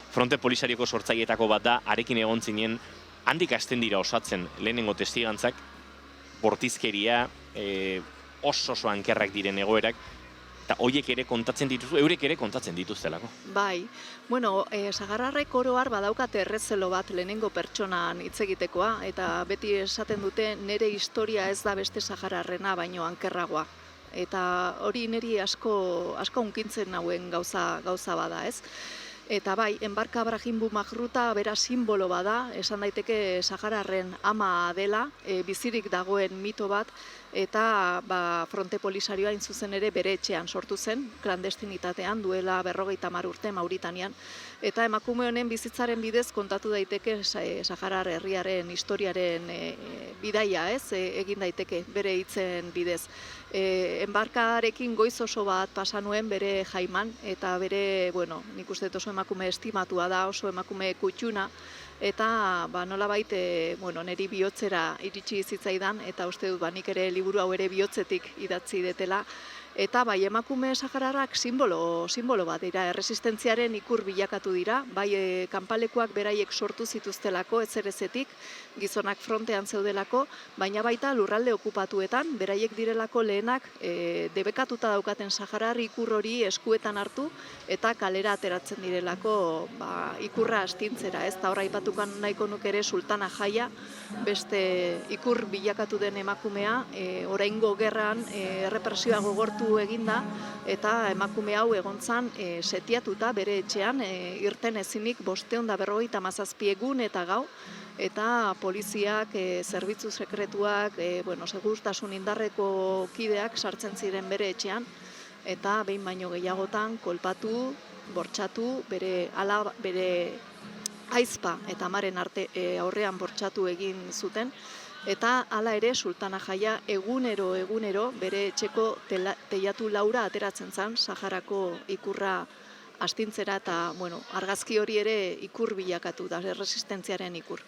Fronte Polisarioko sortzaileetako bat da, arekin egon zinen, handik hasten dira osatzen lehenengo testigantzak, bortizkeria, oso ankerrak diren egoerak, eta horiek ere kontatzen dituzu, eurek ere kontatzen dituztelako. Bai, bueno, sagarrarrek oro har badaukate errezelo bat lehenengo pertsonan hitz egitekoa, eta beti esaten dute nire historia ez da beste sagarrarrena baino ankerragoa. Eta hori niri asko hunkintzen nauen gauza bada, ez? Eta bai, Enbarka Brahimbu Magruta bera simbolo bada, esan daiteke sagararren ama dela, bizirik dagoen mito bat, eta Fronte Polisarioa hain zuzen ere bere etxean sortu zen, klandestinitatean, duela 50 urte Mauritanian. Eta emakume honen bizitzaren bidez kontatu daiteke Saharar herriaren historiaren bidaia, ez, egin daiteke bere hitzen bidez. Enbarkarekin goiz oso bat pasa nuen bere jaiman, eta bere, bueno, nik uste oso emakume estimatua da, oso emakume kutxuna, eta nolabait, bueno, niri bihotzera iritsi zitzaidan, eta uste dut nik ere liburu hau ere bihotzetik idatzi detela. Eta bai, emakume sahararrak simbolo bat dira, erresistentziaren ikur bilakatu dira, bai kanpalekuak beraiek sortu zituztelako etzerezetik, gizonak frontean zeudelako, baina baita lurralde okupatuetan, beraiek direlako lehenak debekatuta daukaten saharar ikur hori eskuetan hartu, eta kalera ateratzen direlako ikurra astintzera, ez da horra aipatukan nahiko nuke ere Sultana Jaia, beste ikur bilakatu den emakumea, oraingo gerran errepresioa gogortu eginda, eta emakume hau egontzan setiatuta bere etxean, irten ezinik 557 egun eta gau, eta poliziak, zerbitzu sekretuak, segurtasun indarreko kideak sartzen ziren bere etxean, eta behin baino gehiagotan kolpatu, bortxatu, bere aizpa eta amaren aurrean bortxatu egin zuten, eta hala ere Sultana Jaia egunero bere etxeko teilatu laura ateratzen zen Saharako ikurra astintzera, eta argazki hori ere ikur bilakatu da, erresistentziaren ikur.